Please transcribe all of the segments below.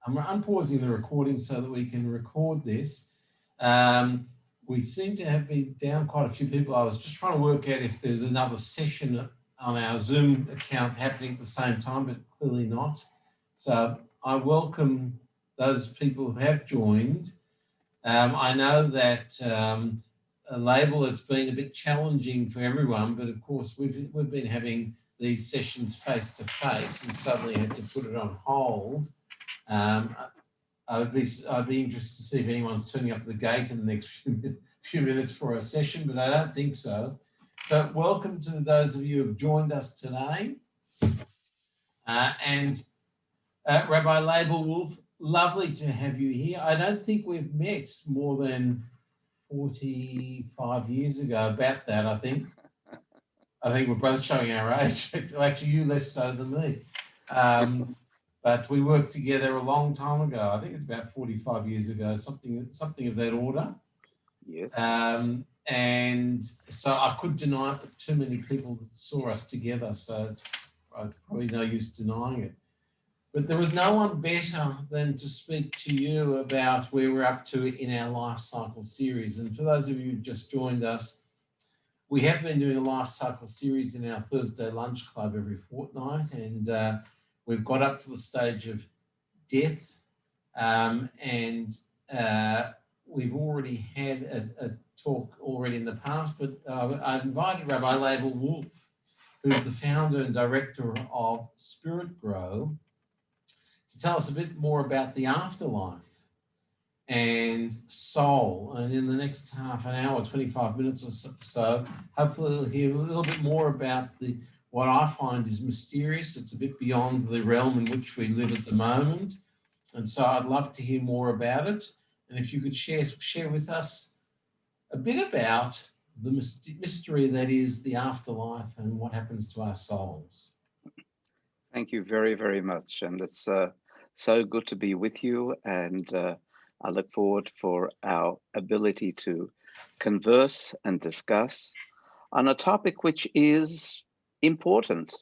I'm unpausing the recording so that we can record this. We seem to have been down quite a few people. I was just trying to work out if there's another session on our Zoom account happening at the same time, but clearly not. So I welcome those people who have joined. I know that Laibl, it's been a bit challenging for everyone, but of course we've been having these sessions face to face and suddenly had to put it on hold. I'd be interested to see if anyone's turning up at the gate in the next few minutes for a session, but I don't think so. So welcome to those of you who have joined us today. Rabbi Laibl Wolf, lovely to have you here. I don't think we've met more than 45 years ago, about that, I think. I think we're both showing our age. Actually, you less so than me. But we worked together a long time ago. I think it's about 45 years ago, something of that order. Yes. And so I could deny it, but too many people saw us together, so I'd probably no use denying it. But there was no one better than to speak to you about where we're up to in our life cycle series. And for those of you who just joined us, we have been doing a life cycle series in our Thursday lunch club every fortnight, and we've got up to the stage of death, and we've already had a talk already in the past, but I've invited Rabbi Laibl Wolf, who's the founder and director of Spirit Grow, to tell us a bit more about the afterlife and soul. And in the next half an hour, 25 minutes or so, hopefully we'll hear a little bit more about what I find is mysterious. It's a bit beyond the realm in which we live at the moment. And so I'd love to hear more about it. And if you could share with us a bit about the mystery that is the afterlife and what happens to our souls. Thank you very, very much. And it's so good to be with you. And I look forward for our ability to converse and discuss on a topic which is important.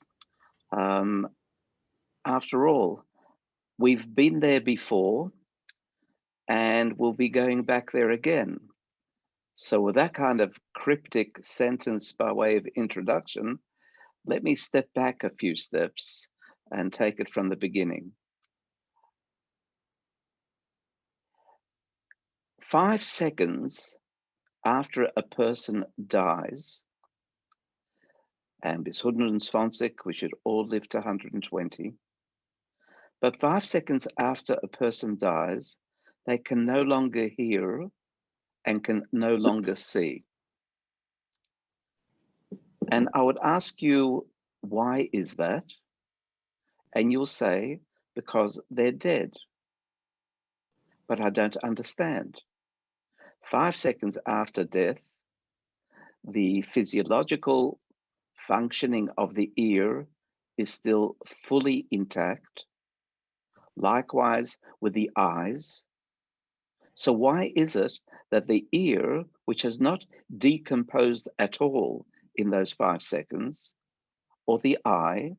After all, we've been there before and we'll be going back there again. So with that kind of cryptic sentence by way of introduction, let me step back a few steps and take it from the beginning. 5 seconds after a person dies, and bis 120, we should all live to 120, but 5 seconds after a person dies, they can no longer hear and can no longer see. And I would ask you, why is that? And you'll say, because they're dead. But I don't understand. 5 seconds after death, the physiological functioning of the ear is still fully intact. Likewise with the eyes. So why is it that the ear, which has not decomposed at all in those 5 seconds, or the eye,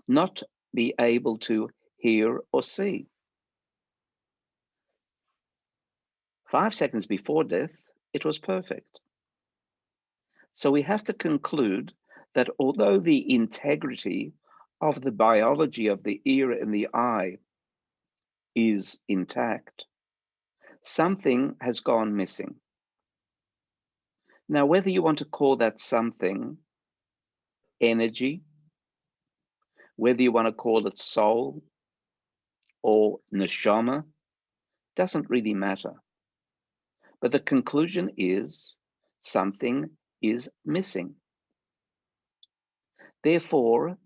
not be able to hear or see? 5 seconds before death, it was perfect. So we have to conclude that although the integrity of the biology of the ear and the eye is intact, something has gone missing. Now, whether you want to call that something energy, whether you want to call it soul or neshama, doesn't really matter. But the conclusion is something is missing. Therefore,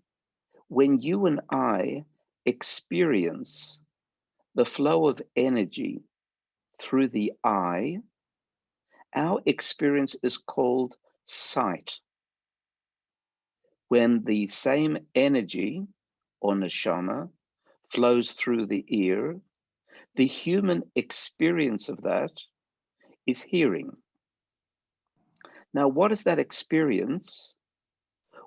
when you and I experience the flow of energy through the eye, our experience is called sight. When the same energy, or neshama, flows through the ear, the human experience of that is hearing. Now, what is that experience?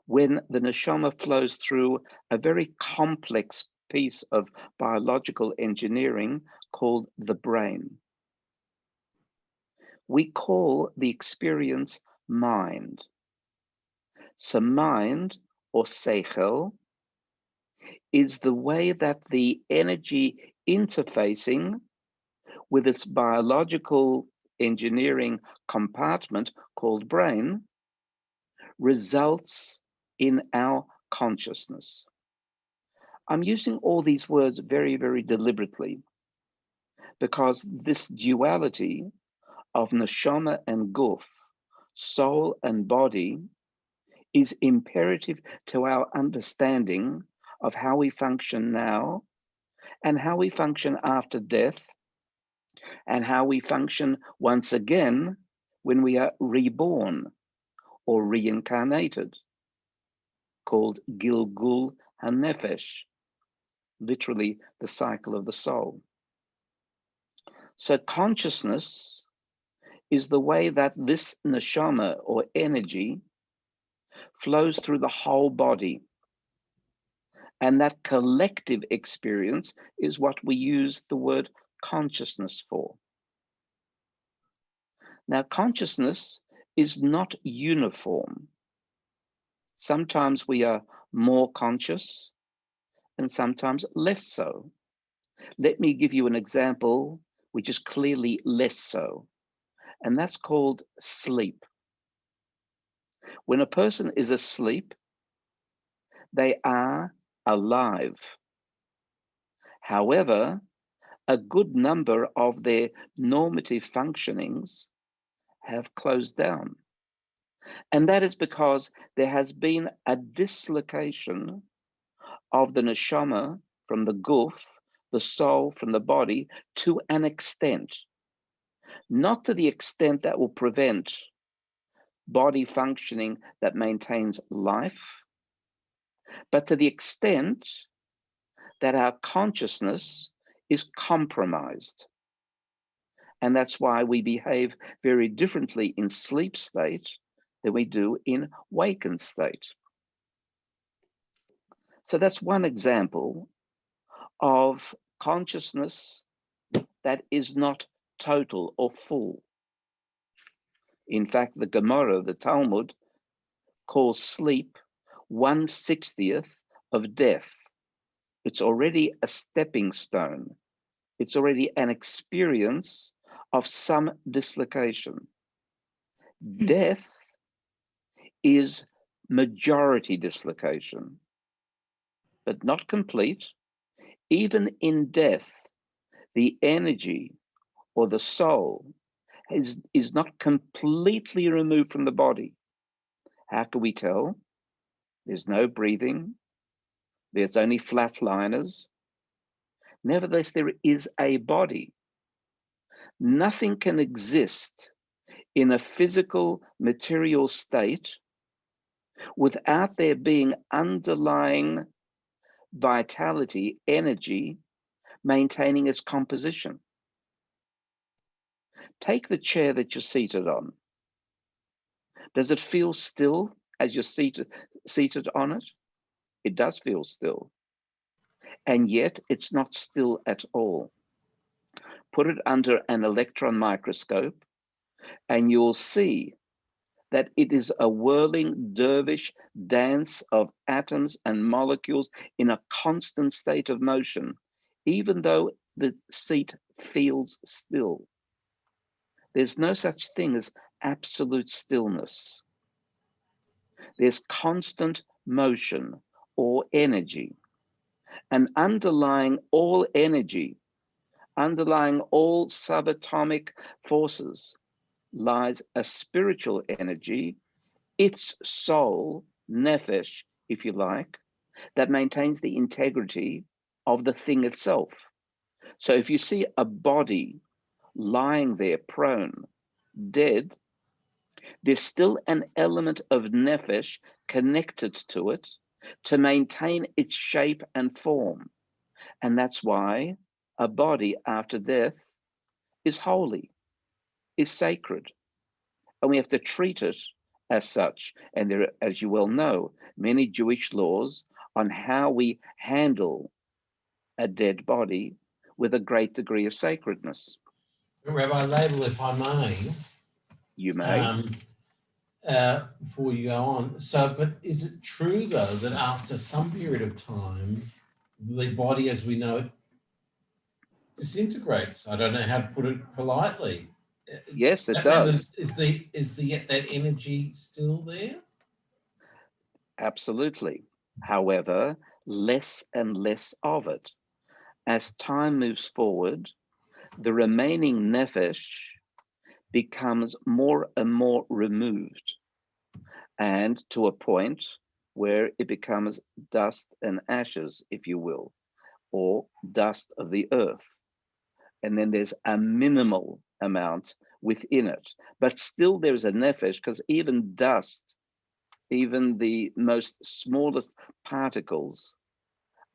when the neshama flows through a very complex piece of biological engineering called the brain. We call the experience mind. So mind, or seichel, is the way that the energy interfacing with its biological engineering compartment called brain results in our consciousness. I'm using all these words very, very deliberately because this duality of neshama and guf, soul and body, is imperative to our understanding of how we function now and how we function after death and how we function once again when we are reborn or reincarnated, called Gilgul HaNefesh, literally the cycle of the soul. So consciousness is the way that this neshama or energy flows through the whole body. And that collective experience is what we use the word consciousness for. Now, consciousness is not uniform. Sometimes we are more conscious and sometimes less so. Let me give you an example which is clearly less so, and that's called sleep. When a person is asleep, they are alive. However, a good number of their normative functionings have closed down. And that is because there has been a dislocation of the neshama from the guf, the soul from the body, to an extent. Not to the extent that will prevent body functioning that maintains life, but to the extent that our consciousness is compromised. And that's why we behave very differently in sleep state than we do in wakened state. So that's one example of consciousness that is not total or full. In fact, the Gemara, the Talmud, calls sleep 1/60th of death. It's already a stepping stone. It's already an experience of some dislocation. Death is majority dislocation, but not complete. Even in death, the energy or the soul is not completely removed from the body. How can we tell? There's no breathing. There's only flatliners. Nevertheless, there is a body. Nothing can exist in a physical, material state without there being underlying vitality, energy, maintaining its composition. Take the chair that you're seated on. Does it feel still as you're seated on it? It does feel still. And yet it's not still at all. Put it under an electron microscope and you'll see that it is a whirling dervish dance of atoms and molecules in a constant state of motion, even though the seat feels still. There's no such thing as absolute stillness. There's constant motion or energy. And underlying all energy, underlying all subatomic forces, lies a spiritual energy, its soul, nefesh, if you like, that maintains the integrity of the thing itself. So if you see a body lying there prone, dead, there's still an element of nefesh connected to it to maintain its shape and form. And that's why a body after death is holy, is sacred. And we have to treat it as such. And there are, as you well know, many Jewish laws on how we handle a dead body with a great degree of sacredness. Rabbi Laibl, if I may, You may. before you go on. So, but is it true though that after some period of time, the body as we know it disintegrates? I don't know how to put it politely. Yes, it does. Is that energy still there? Absolutely. However, less and less of it. As time moves forward, the remaining nefesh becomes more and more removed, and to a point where it becomes dust and ashes, if you will, or dust of the earth. And then there's a minimal amount within it. But still there's a nefesh, because even dust, even the most smallest particles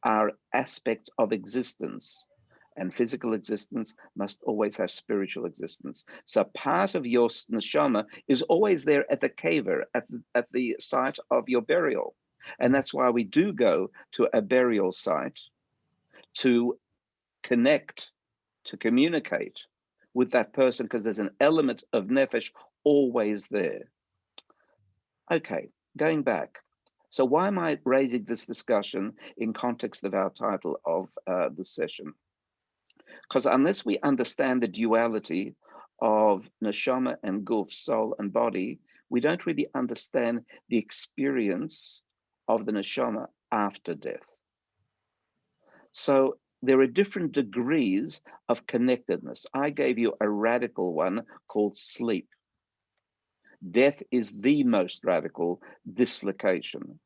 are aspects of existence. And physical existence must always have spiritual existence. So part of your neshama is always there at the kever, at the site of your burial. And that's why we do go to a burial site to connect, to communicate with that person, because there's an element of nefesh always there. Okay, going back. So why am I raising this discussion in context of our title of the session? Because unless we understand the duality of neshama and guf, soul and body, we don't really understand the experience of the neshama after death. So there are different degrees of connectedness. I gave you a radical one called sleep. Death is the most radical dislocation.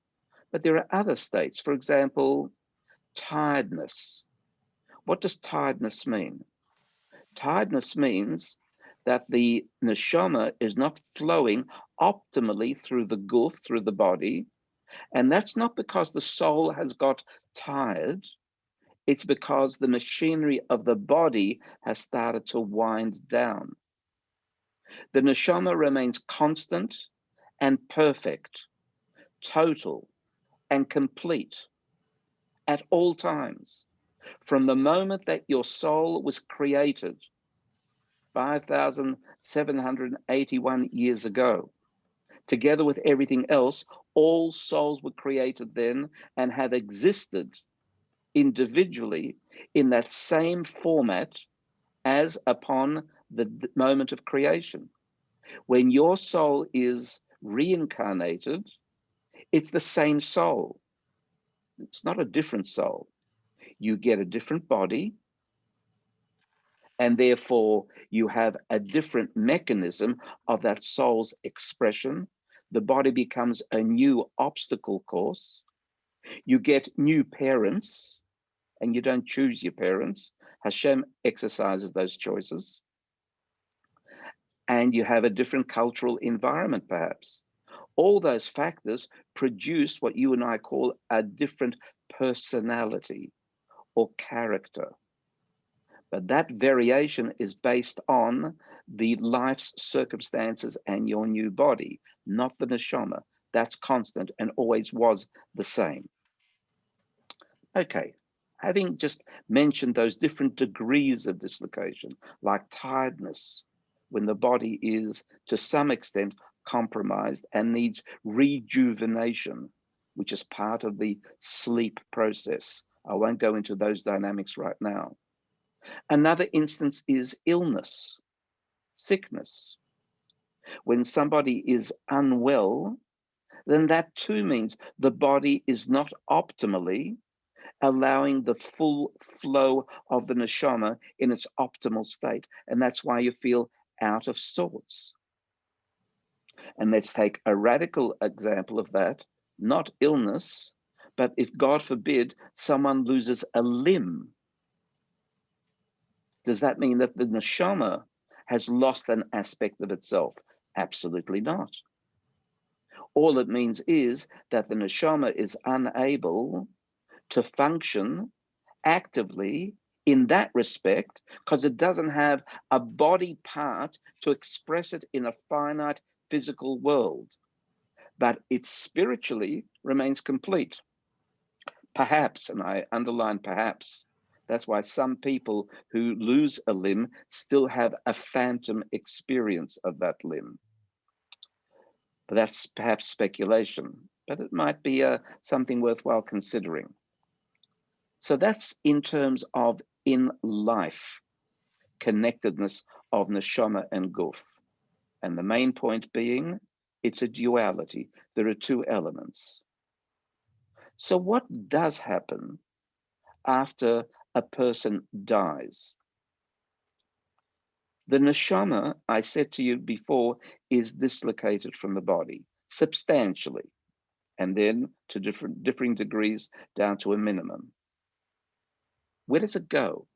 But there are other states. For example, tiredness. What does tiredness mean? Tiredness means that the neshama is not flowing optimally through the guf, through the body. And that's not because the soul has got tired. It's because the machinery of the body has started to wind down. The neshama remains constant and perfect, total and complete at all times. From the moment that your soul was created 5,781 years ago, together with everything else, all souls were created then and have existed individually in that same format as upon the moment of creation. When your soul is reincarnated, it's the same soul. It's not a different soul. You get a different body, and therefore you have a different mechanism of that soul's expression. The body becomes a new obstacle course. You get new parents, and you don't choose your parents. Hashem exercises those choices. And you have a different cultural environment, perhaps. All those factors produce what you and I call a different personality or character. But that variation is based on the life's circumstances and your new body, not the neshama. That's constant and always was the same. Okay, having just mentioned those different degrees of dislocation, like tiredness, when the body is to some extent compromised and needs rejuvenation, which is part of the sleep process. I won't go into those dynamics right now. Another instance is illness, sickness. When somebody is unwell, then that too means the body is not optimally allowing the full flow of the neshama in its optimal state. And that's why you feel out of sorts. And let's take a radical example of that, not illness, but if God forbid someone loses a limb, does that mean that the neshama has lost an aspect of itself? Absolutely not. All it means is that the neshama is unable to function actively in that respect because it doesn't have a body part to express it in a finite physical world. but it spiritually remains complete. Perhaps, and I underline perhaps, that's why some people who lose a limb still have a phantom experience of that limb. But that's perhaps speculation, but it might be something worthwhile considering. So that's in terms of in life, connectedness of neshama and guf. And the main point being, it's a duality. There are two elements. So what does happen after a person dies? The neshama, I said to you before, is dislocated from the body substantially, and then to differing degrees down to a minimum. Where does it go?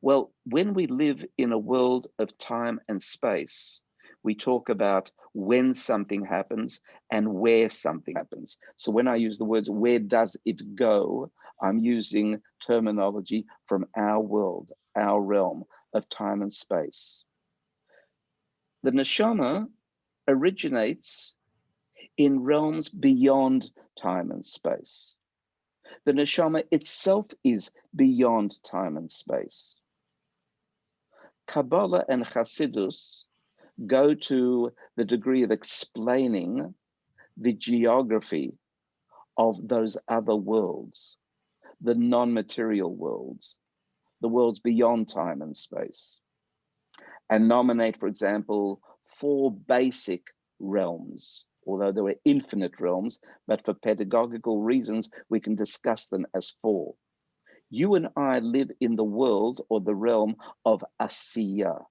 Well, when we live in a world of time and space, we talk about when something happens and where something happens. So when I use the words, where does it go? I'm using terminology from our world, our realm of time and space. The neshama originates in realms beyond time and space. The neshama itself is beyond time and space. Kabbalah and Hasidus go to the degree of explaining the geography of those other worlds, the non-material worlds, the worlds beyond time and space, and nominate, for example, 4 basic realms, although there were infinite realms, but for pedagogical reasons, we can discuss them as 4. You and I live in the world or the realm of asiyah,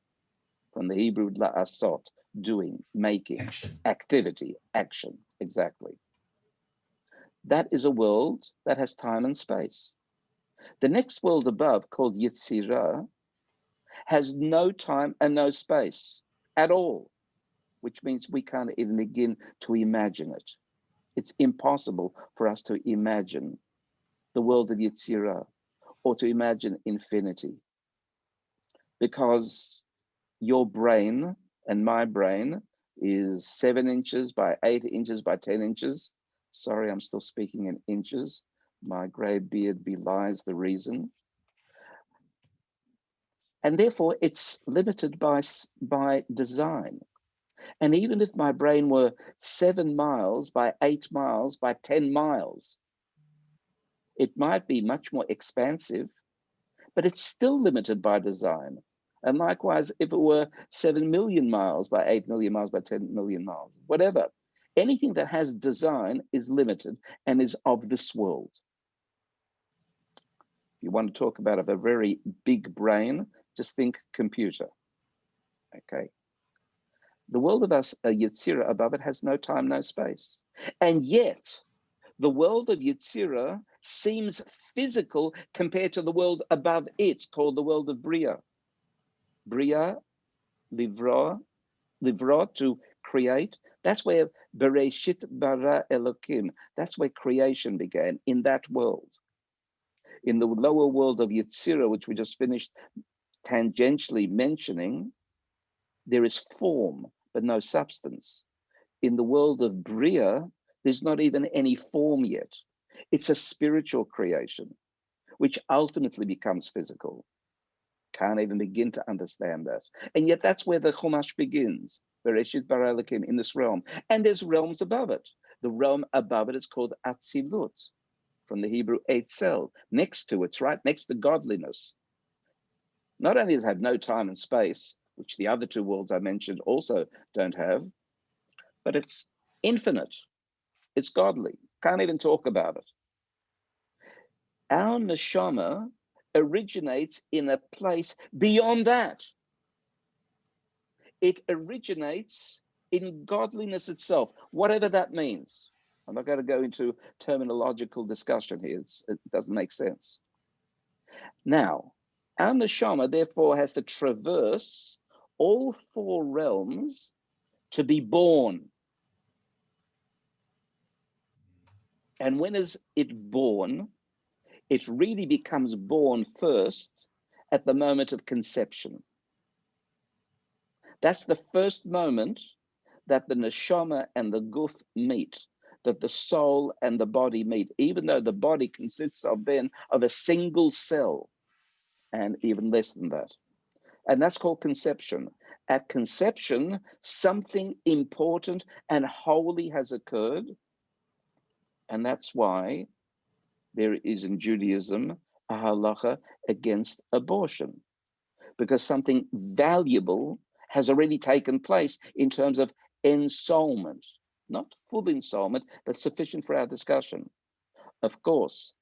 from the Hebrew la'asot, doing, making, activity, action, exactly. That is a world that has time and space. The next world above, called Yetzirah, has no time and no space at all, which means we can't even begin to imagine it. It's impossible for us to imagine the world of Yetzirah or to imagine infinity, because your brain and my brain is 7 inches by 8 inches by 10 inches. Sorry, I'm still speaking in inches. My gray beard belies the reason. And therefore, it's limited by design. And even if my brain were 7 miles by 8 miles by 10 miles, it might be much more expansive, but it's still limited by design. And likewise, if it were 7 million miles by 8 million miles by 10 million miles, whatever, anything that has design is limited and is of this world. If you want to talk about a very big brain, just think computer, okay? The world of us, Yetzirah above it, has no time, no space. And yet, the world of Yetzirah seems physical compared to the world above it, called the world of Bria. Bria, livra, to create. That's where Bereshit bara Elokim, that's where creation began, in that world. In the lower world of Yetzirah, which we just finished tangentially mentioning, there is form, but no substance. In the world of Bria, there's not even any form yet. It's a spiritual creation, which ultimately becomes physical. Can't even begin to understand that. And yet that's where the Chumash begins, Bereshit bara Elokim, in this realm. And there's realms above it. The realm above it is called Atzilut, from the Hebrew Eitzel, next to it's right next to godliness. Not only does it have no time and space, which the other 2 worlds I mentioned also don't have, but it's infinite. It's godly. Can't even talk about it. Our neshama originates in a place beyond that. It originates in godliness itself, whatever that means. I'm not going to go into terminological discussion here. It doesn't make sense. Now, our neshama therefore has to traverse all 4 realms to be born. And when is it born? It really becomes born first at the moment of conception. That's the first moment that the neshama and the guf meet, that the soul and the body meet, even though the body consists of a single cell, and even less than that. And that's called conception. At conception, something important and holy has occurred. And that's why there is in Judaism a halacha against abortion, because something valuable has already taken place in terms of ensoulment, not full ensoulment, but sufficient for our discussion. Of course,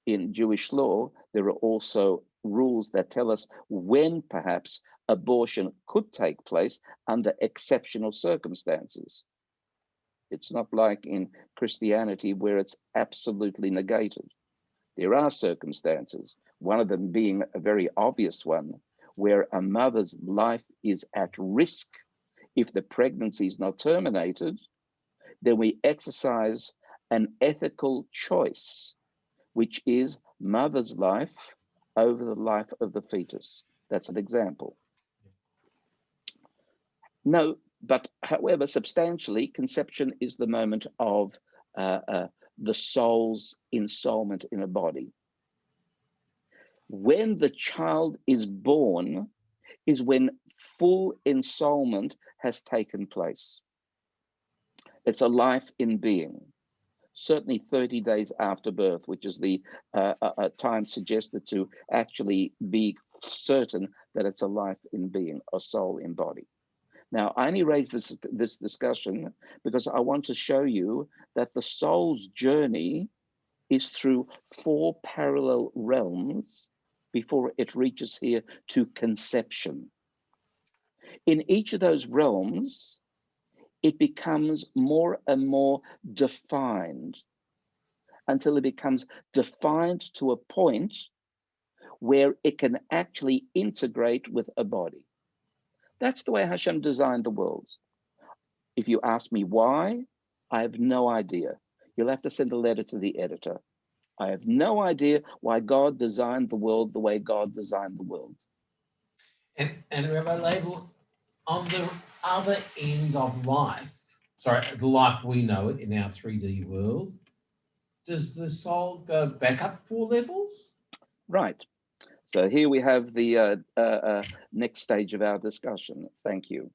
in Jewish law, there are also rules that tell us when perhaps abortion could take place under exceptional circumstances. It's not like in Christianity where it's absolutely negated. There are circumstances, one of them being a very obvious one, where a mother's life is at risk if the pregnancy is not terminated. Then we exercise an ethical choice, which is mother's life over the life of the fetus. That's an example. No, but however, substantially, conception is the moment of the soul's ensoulment in a body. When the child is born is when full ensoulment has taken place. It's a life in being. Certainly 30 days after birth, which is the time suggested to actually be certain that it's a life in being, a soul in body. Now, I only raise this discussion because I want to show you that the soul's journey is through 4 parallel realms before it reaches here to conception. In each of those realms, it becomes more and more defined until it becomes defined to a point where it can actually integrate with a body. That's the way Hashem designed the world. If you ask me why, I have no idea. You'll have to send a letter to the editor. I have no idea why God designed the world the way God designed the world. And Rabbi Laibl, on the other end of life, sorry, the life we know it in our 3D world, does the soul go back up 4 levels? Right. So here we have the next stage of our discussion. Thank you.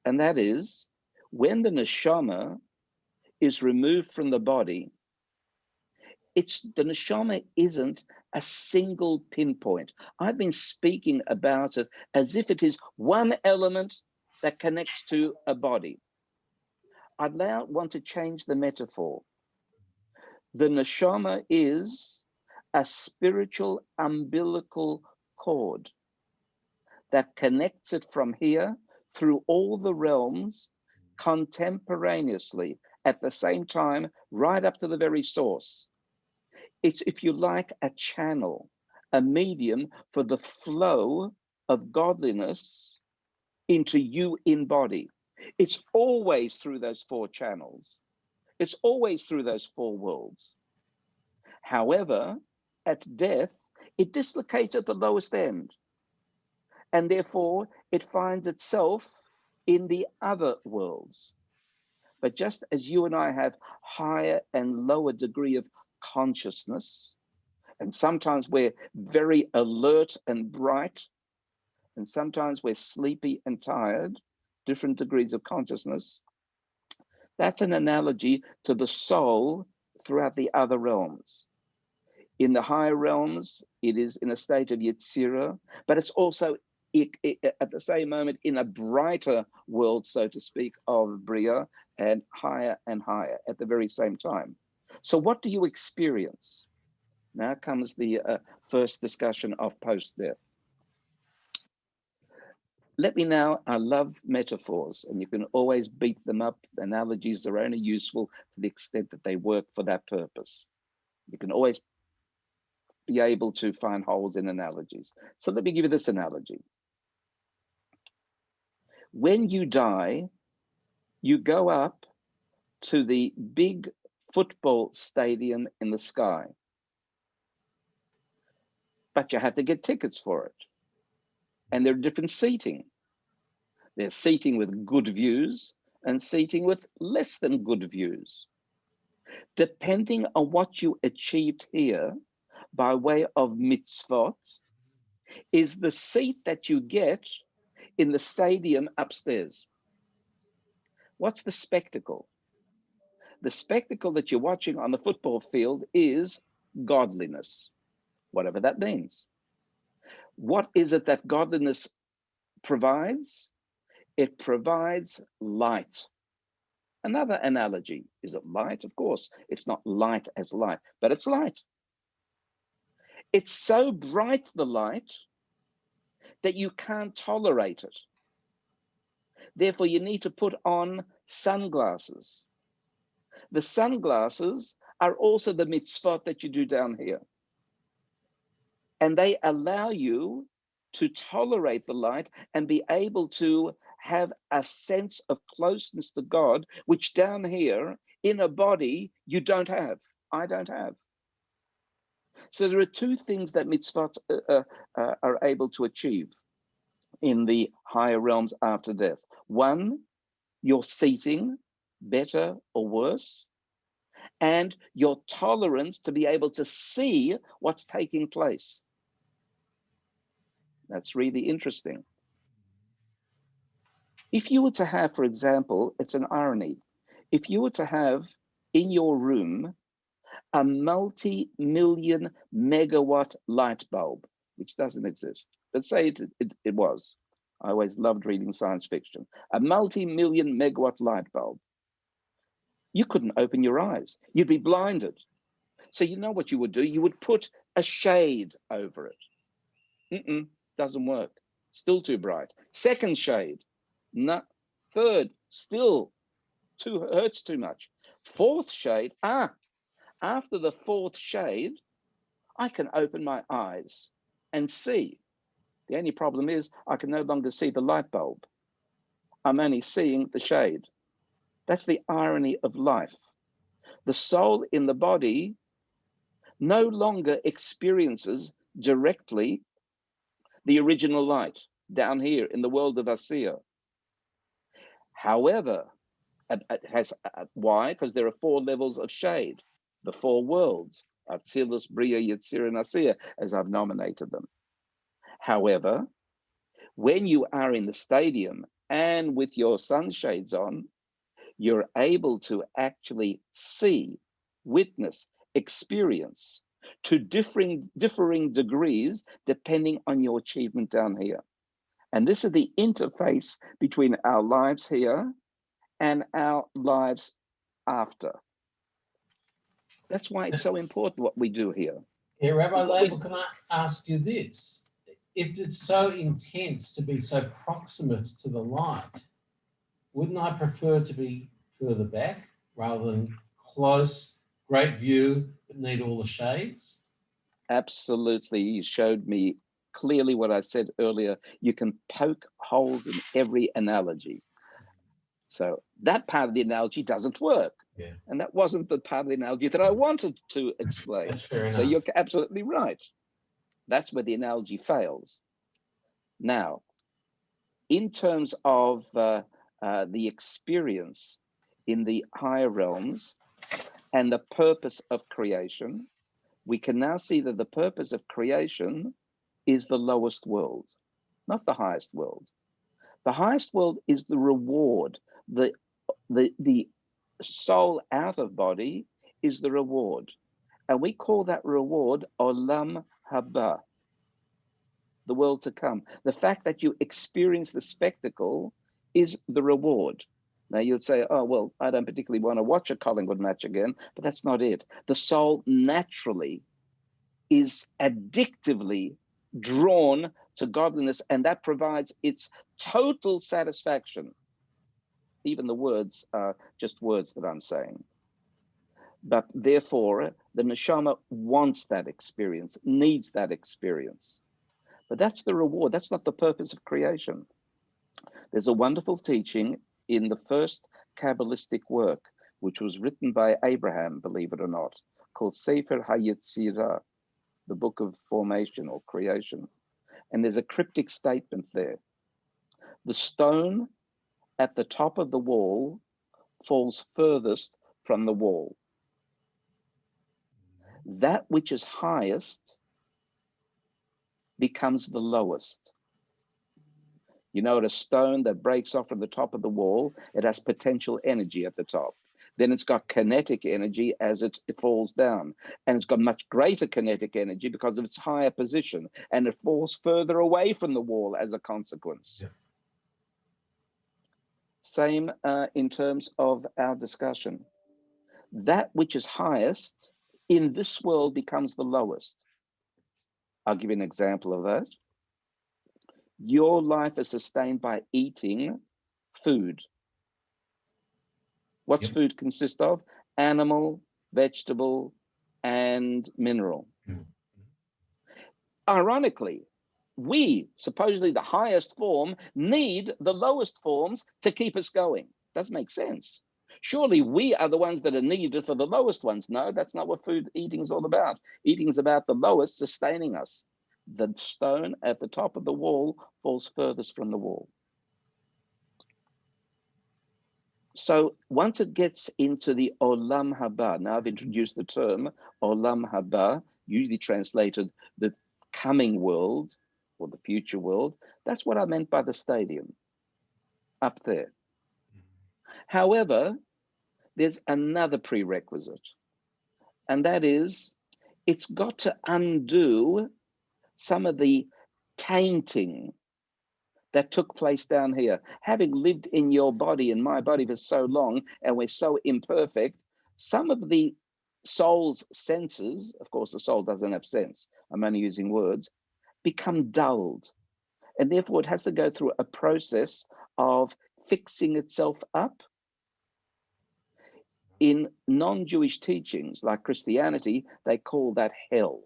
And that is when the neshama is removed from the body, the neshama isn't a single pinpoint. I've been speaking about it as if it is one element that connects to a body. I'd now want to change the metaphor. The neshama is a spiritual umbilical cord that connects it from here through all the realms contemporaneously at the same time, right up to the very source. It's, if you like, a channel, a medium for the flow of godliness into you in body. It's always through those 4 channels. It's always through those 4 worlds. However, at death, it dislocates at the lowest end. And therefore, it finds itself in the other worlds. But just as you and I have higher and lower degree of consciousness, and sometimes we're very alert and bright, and sometimes we're sleepy and tired, different degrees of consciousness, that's an analogy to the soul throughout the other realms. In the higher realms, it is in a state of Yetzirah, but it's also at the same moment in a brighter world, so to speak, of Bria, and higher at the very same time. So what do you experience? Now comes the first discussion of post-death. Let me now, I love metaphors, and you can always beat them up. Analogies are only useful to the extent that they work for that purpose. You can always be able to find holes in analogies. So let me give you this analogy. When you die, you go up to the big football stadium in the sky, but you have to get tickets for it. And there are different seating. There's seating with good views, and seating with less than good views. Depending on what you achieved here by way of mitzvot, is the seat that you get in the stadium upstairs. What's the spectacle? The spectacle that you're watching on the football field is godliness, whatever that means. What is it that godliness provides? It provides light. Another analogy, is it light? Of course, it's not light as light, but it's light. It's so bright, the light, that you can't tolerate it. Therefore, you need to put on sunglasses. The sunglasses are also the mitzvot that you do down here. And they allow you to tolerate the light and be able to have a sense of closeness to God, which down here in a body you don't have. I don't have. So there are two things that mitzvot are able to achieve in the higher realms after death. One, your seating, better or worse, and your tolerance to be able to see what's taking place. That's really interesting. If you were to have, for example, it's an irony, if you were to have in your room a multi-million megawatt light bulb, which doesn't exist, but say it was. I always loved reading science fiction. A multi-million megawatt light bulb. You couldn't open your eyes. You'd be blinded. So you know what you would do? You would put a shade over it. Doesn't work. Still too bright. Second shade. No. Third, still hurts too much. Fourth shade. After the fourth shade, I can open my eyes and see. The only problem is I can no longer see the light bulb. I'm only seeing the shade. That's the irony of life. The soul in the body no longer experiences directly the original light down here in the world of Asiya. However, it has, why? Because there are 4 levels of shade, the 4 worlds, Atzilus, Bria, Yetzirah, and Asiya, as I've nominated them. However, when you are in the stadium and with your sunshades on, you're able to actually see, witness, experience to differing degrees depending on your achievement down here. And this is the interface between our lives here and our lives after. That's why it's so important what we do here. Yeah, Rabbi Laibl, can I ask you this? If it's so intense to be so proximate to the light, wouldn't I prefer to be further back rather than close, great view, but need all the shades? Absolutely. You showed me clearly what I said earlier. You can poke holes in every analogy. So that part of the analogy doesn't work. Yeah. And that wasn't the part of the analogy that I wanted to explain. That's fair enough. So you're absolutely right. That's where the analogy fails. Now, in terms of the experience in the higher realms and the purpose of creation, we can now see that the purpose of creation is the lowest world, not the highest world. The highest world is the reward. The soul out of body is the reward. And we call that reward Olam Haba, the world to come. The fact that you experience the spectacle is the reward. Now you'll say, oh, well, I don't particularly want to watch a Collingwood match again, but that's not it. The soul naturally is addictively drawn to godliness, and that provides its total satisfaction. Even the words are just words that I'm saying. But therefore, the neshama wants that experience, needs that experience. But that's the reward. That's not the purpose of creation. There's a wonderful teaching in the first Kabbalistic work, which was written by Abraham, believe it or not, called Sefer HaYetzirah, the book of formation or creation. And there's a cryptic statement there. The stone at the top of the wall falls furthest from the wall. That which is highest becomes the lowest. You know, at a stone that breaks off from the top of the wall, it has potential energy at the top. Then it's got kinetic energy as it falls down. And it's got much greater kinetic energy because of its higher position. And it falls further away from the wall as a consequence. Yeah. Same in terms of our discussion. That which is highest in this world becomes the lowest. I'll give you an example of that. Your life is sustained by eating food. What's Yep. food consist of? Animal, vegetable, and mineral. Mm. Ironically, we, supposedly the highest form, need the lowest forms to keep us going. Doesn't make sense. Surely we are the ones that are needed for the lowest ones. No, that's not what food eating is all about. Eating is about the lowest sustaining us. The stone at the top of the wall falls furthest from the wall. So once it gets into the Olam Haba, now I've introduced the term Olam Haba, usually translated the coming world or the future world. That's what I meant by the stadium up there. However, there's another prerequisite, and that is it's got to undo some of the tainting that took place down here. Having lived in your body and my body for so long, and we're so imperfect, some of the soul's senses, of course, the soul doesn't have sense, I'm only using words, become dulled. And therefore it has to go through a process of fixing itself up. In non-Jewish teachings like Christianity, they call that hell.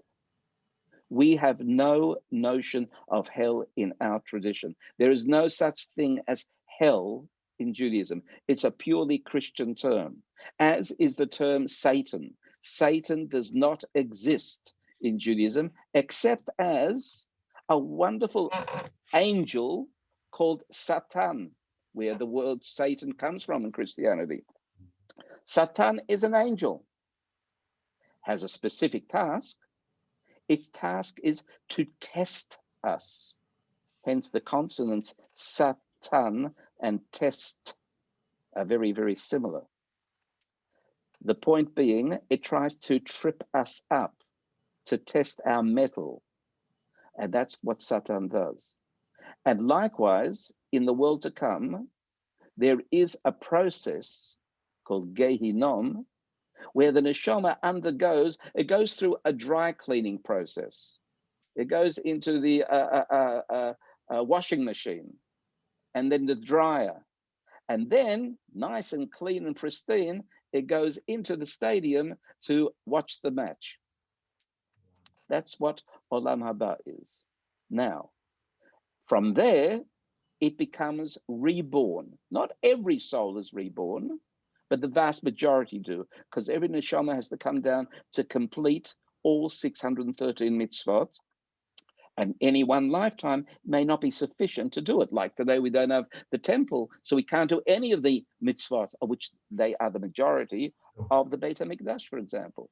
We have no notion of hell in our tradition. There is no such thing as hell in Judaism. It's a purely Christian term, as is the term Satan. Satan does not exist in Judaism, except as a wonderful angel called Satan, where the word Satan comes from in Christianity. Satan is an angel, has a specific task. Its task is to test us. Hence the consonants Satan and test are very, very similar. The point being, it tries to trip us up, to test our mettle. And that's what Satan does. And likewise, in the world to come, there is a process called Gehinom, where the neshama undergoes, it goes through a dry cleaning process. It goes into the washing machine, and then the dryer. And then, nice and clean and pristine, it goes into the stadium to watch the match. That's what Olam Haba is. Now, from there, it becomes reborn. Not every soul is reborn, but the vast majority do, because every neshama has to come down to complete all 613 mitzvot. And any one lifetime may not be sufficient to do it. Like today, we don't have the temple, so we can't do any of the mitzvot, of which they are the majority of the Beit HaMikdash, for example.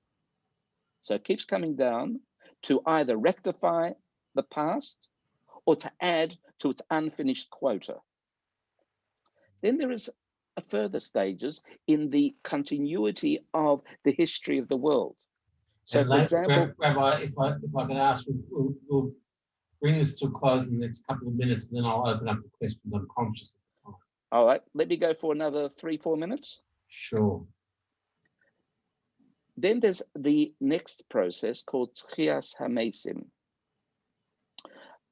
So it keeps coming down to either rectify the past or to add to its unfinished quota. Then there is a further stages in the continuity of the history of the world. So, for example, Rabbi, if I could ask, we'll bring this to a close in the next couple of minutes, and then I'll open up the questions. I'm conscious of the time. All right, let me go for another 3-4 minutes. Sure. Then there's the next process called Tchias HaMesim.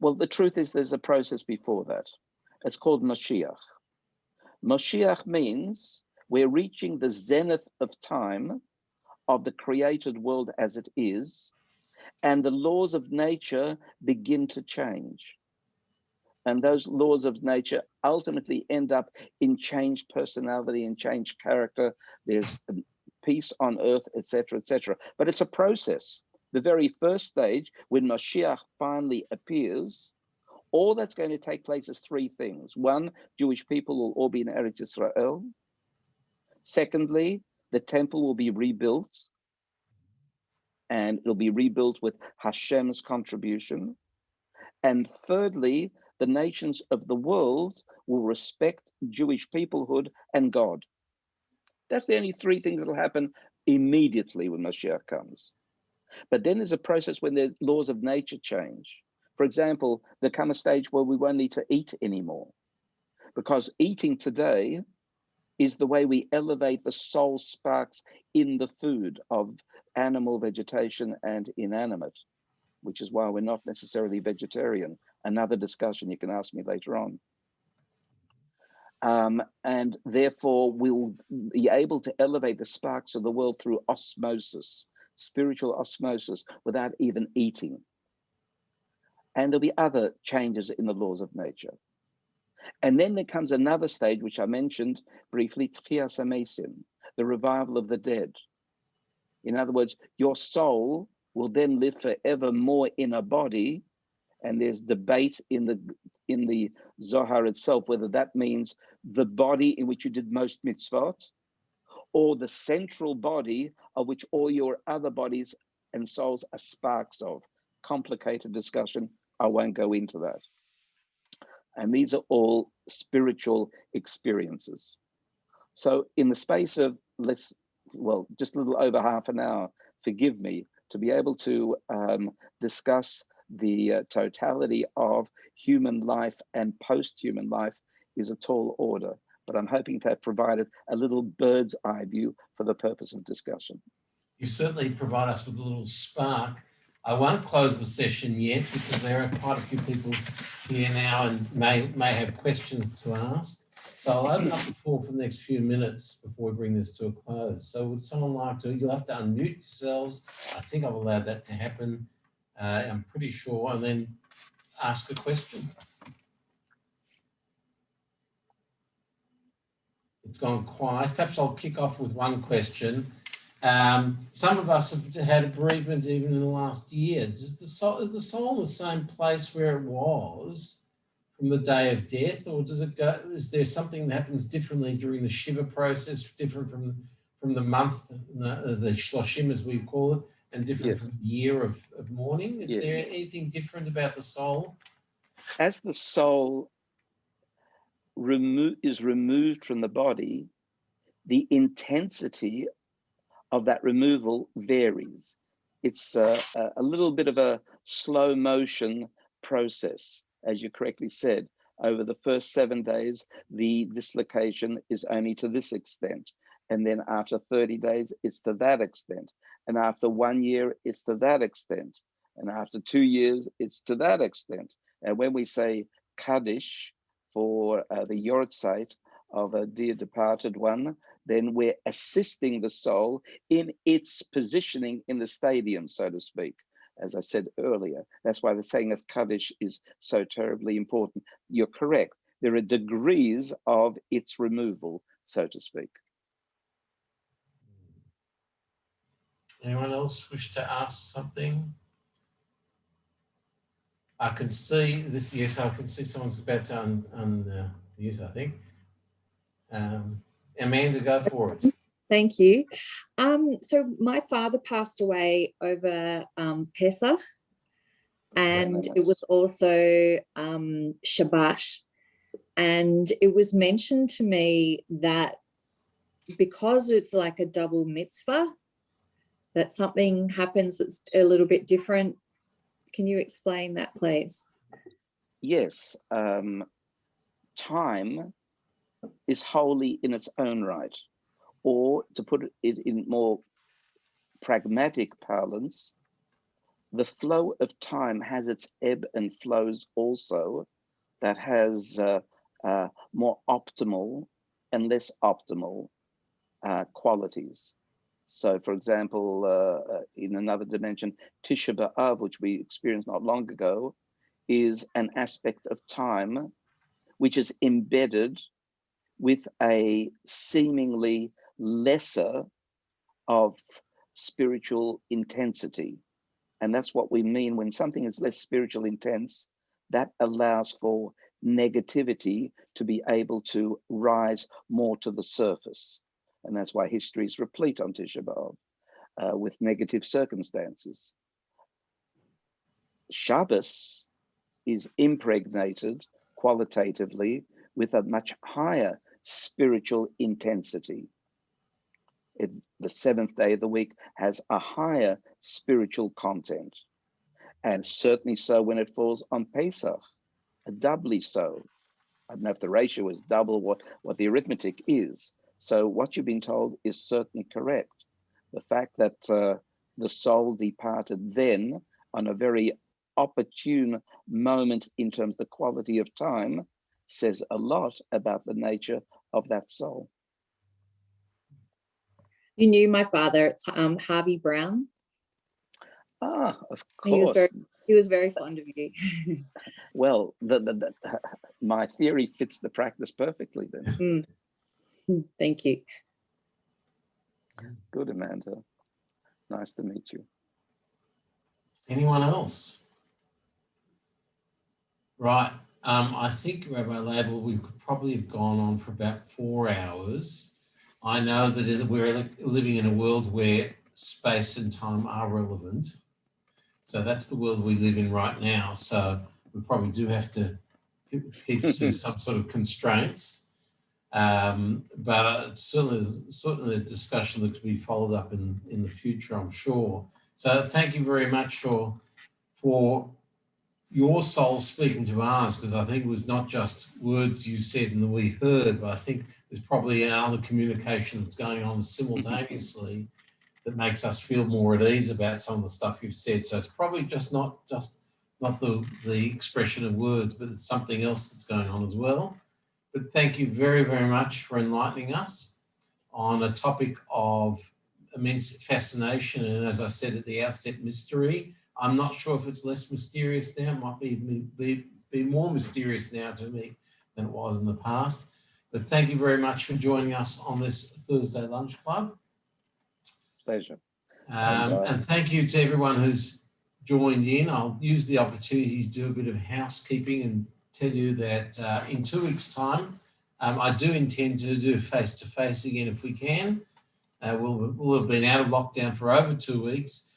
Well, the truth is there's a process before that. It's called Mashiach. Mashiach means we're reaching the zenith of time of the created world as it is, and the laws of nature begin to change. And those laws of nature ultimately end up in changed personality and changed character. There's peace on earth, etc., etc. But it's a process. The very first stage, when Mashiach finally appears, All that's going to take place is three things. One, Jewish people will all be in Eretz Israel. Secondly, the temple will be rebuilt, and it'll be rebuilt with Hashem's contribution. And thirdly, the nations of the world will respect Jewish peoplehood and God. That's the only three things that'll happen immediately when Mashiach comes. But then there's a process when the laws of nature change. For example, there come a stage where we won't need to eat anymore, because eating today is the way we elevate the soul sparks in the food of animal, vegetation, and inanimate, which is why we're not necessarily vegetarian. Another discussion you can ask me later on. And therefore, we'll be able to elevate the sparks of the world through osmosis, spiritual osmosis, without even eating. And there'll be other changes in the laws of nature. And then there comes another stage, which I mentioned briefly, Tchias HaMesim, the revival of the dead. In other words, your soul will then live forevermore in a body, and there's debate in the Zohar itself whether that means the body in which you did most mitzvot, or the central body of which all your other bodies and souls are sparks of. Complicated discussion. I won't go into that. And these are all spiritual experiences. So in the space of just a little over half an hour, forgive me, to be able to discuss the totality of human life and post-human life is a tall order, but I'm hoping to have provided a little bird's eye view for the purpose of discussion. You certainly provide us with a little spark. I won't close the session yet because there are quite a few people here now and may have questions to ask. So I'll open up the floor for the next few minutes before we bring this to a close. So would someone like to, you'll have to unmute yourselves. I think I've allowed that to happen. I'm pretty sure, and then ask a question. It's gone quiet. Perhaps I'll kick off with one question. Some of us have had a bereavement even in the last year. Is the soul in the same place where it was from the day of death, or does it go? Is there something that happens differently during the Shiva process, different from the month, the Shloshim as we call it, and different from the year of mourning? Is there anything different about the soul? As the soul is removed from the body, the intensity of that removal varies. It's a little bit of a slow motion process, as you correctly said. Over the first 7 days, the dislocation is only to this extent. And then after 30 days, it's to that extent. And after 1 year, it's to that extent. And after 2 years, it's to that extent. And when we say Kaddish for the Yortzeit of a dear departed one, then we're assisting the soul in its positioning in the stadium, so to speak. As I said earlier, that's why the saying of Kaddish is so terribly important. You're correct. There are degrees of its removal, so to speak. Anyone else wish to ask something? I can see this. Yes, I can see someone's about to unmute, I think. Amanda, go for it. Thank you. So my father passed away over Pesach, and it was also Shabbat. And it was mentioned to me that because it's like a double mitzvah, that something happens that's a little bit different. Can you explain that, please? Yes. Time is holy in its own right. Or to put it in more pragmatic parlance, the flow of time has its ebb and flows also that has more optimal and less optimal qualities. So, for example, in another dimension, Tisha B'Av, which we experienced not long ago, is an aspect of time which is embedded with a seemingly lesser of spiritual intensity. And that's what we mean when something is less spiritual intense, that allows for negativity to be able to rise more to the surface. And that's why history is replete on Tisha B'Av with negative circumstances. Shabbos is impregnated qualitatively with a much higher spiritual intensity. The seventh day of the week has a higher spiritual content, and certainly so when it falls on Pesach, doubly so. I don't know if the ratio is double what the arithmetic is. So what you've been told is certainly correct. The fact that the soul departed then on a very opportune moment in terms of the quality of time says a lot about the nature of that soul. You knew my father. It's Harvey Brown. Ah, of course. He was very fond of you. Well, my theory fits the practice perfectly then. Thank you. Good, Amanda. Nice to meet you. Anyone else? Right. I think, Rabbi Laibl, we could probably have gone on for about 4 hours. I know that we're living in a world where space and time are relevant. So that's the world we live in right now. So we probably do have to keep to some sort of constraints. But certainly a discussion that could be followed up in the future, I'm sure. So thank you very much for your soul speaking to ours, because I think it was not just words you said and that we heard, but I think there's probably another communication that's going on simultaneously that makes us feel more at ease about some of the stuff you've said. So it's probably just not the expression of words, but it's something else that's going on as well. But thank you very, very much for enlightening us on a topic of immense fascination and, as I said at the outset, mystery. I'm not sure if it's less mysterious now. It might be more mysterious now to me than it was in the past. But thank you very much for joining us on this Thursday Lunch Club. Pleasure. And thank you to everyone who's joined in. I'll use the opportunity to do a bit of housekeeping and tell you that in 2 weeks' time, I do intend to do face-to-face again if we can. We'll have been out of lockdown for over 2 weeks.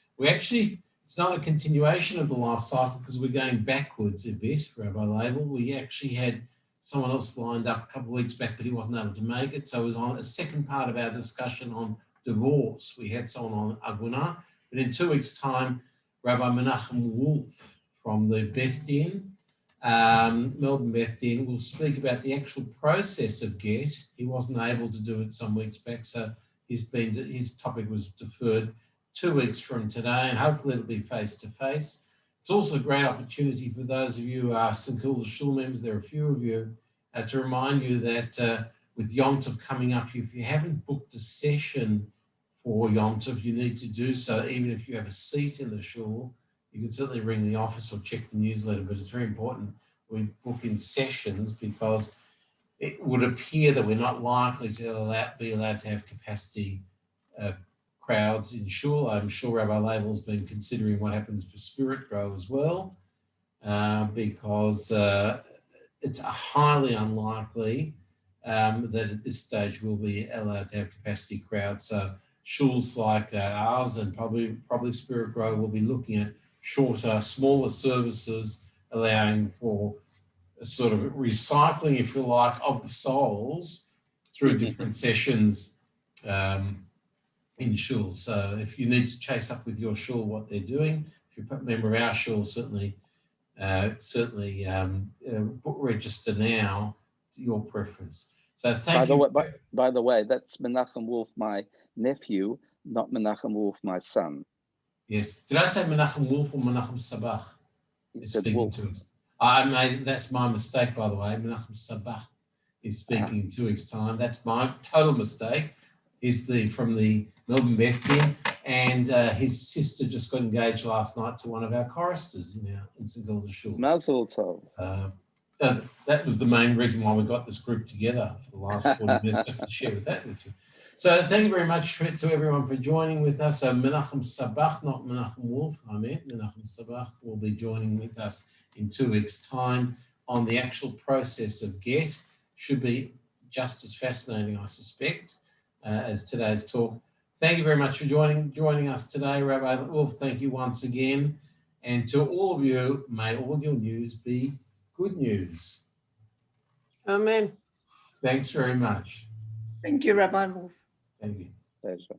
It's not a continuation of the life cycle because we're going backwards a bit, Rabbi Laibl. We actually had someone else lined up a couple of weeks back, but he wasn't able to make it. So it was on a second part of our discussion on divorce. We had someone on Aguna, but in 2 weeks' time, Rabbi Menachem Wolf from the Beth Din, Melbourne Beth Din, will speak about the actual process of get. He wasn't able to do it some weeks back, so his topic was deferred 2 weeks from today, and hopefully it'll be face-to-face. It's also a great opportunity for those of you who are St Kilda Shule members, there are a few of you, to remind you that with Yom Tov coming up, if you haven't booked a session for Yom Tov, you need to do so. Even if you have a seat in the shul, you can certainly ring the office or check the newsletter, but it's very important we book in sessions because it would appear that we're not likely to be allowed to have capacity crowds in shul. I'm sure Rabbi Laibl has been considering what happens for Spirit Grow as well, because it's highly unlikely that at this stage we'll be allowed to have capacity crowds. So shuls like ours and probably Spirit Grow will be looking at shorter, smaller services, allowing for a sort of recycling, if you like, of the souls through different sessions in shul. So if you need to chase up with your shul what they're doing, if you're a member of our shul, certainly register now to your preference. So thank you. By the way, that's Menachem Wolf, my nephew, not Menachem Wolf, my son. Yes. Did I say Menachem Wolf or Menachem Sabach? You said Wolf. That's my mistake, by the way. Menachem Sabach is speaking in 2 weeks' time. That's my total mistake. He's from the Melbourne Beth Din, and his sister just got engaged last night to one of our choristers in St Kilda Shul. Mazel tov. That was the main reason why we got this group together for the last 40 minutes, just to share that with you. So thank you very much to everyone for joining with us. So Menachem Sabach, not Menachem Wolf, I meant Menachem Sabach will be joining with us in 2 weeks' time on the actual process of GET. Should be just as fascinating, I suspect, as today's talk. Thank you very much for joining us today, Rabbi Wolf. Thank you once again. And to all of you, may all your news be good news. Amen. Thanks very much. Thank you, Rabbi Wolf. Thank you. Pleasure.